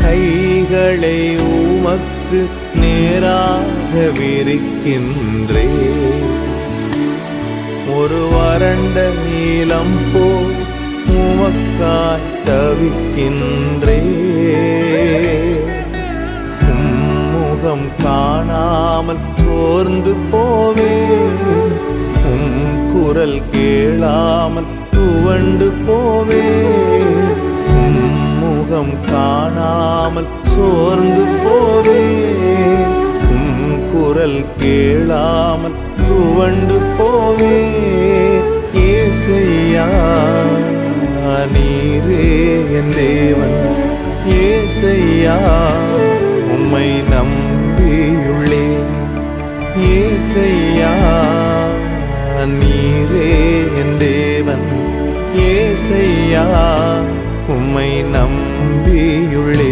கைகளை உமக்கு நேராக விரிக்கின்றே. ஒரு வறண்ட நீலம் போல் உமக்காய் தவிக்கின்றே. உம்முகம் காணாமல் சோர்ந்து போவே, உம் குரல் கேளாமல் துவண்டு போவே. உம்முகம் காணாமல் சோர்ந்து போவே, உம் குரல் கேளாமல் துவண்டு போவே. ஏசையா நீரே என் தேவன், ஏசையா உம்மை நம்பியுள்ளே. ஏசையா நீரே என் தேவன், ஏசையா உம்மை நம்பியுள்ளே.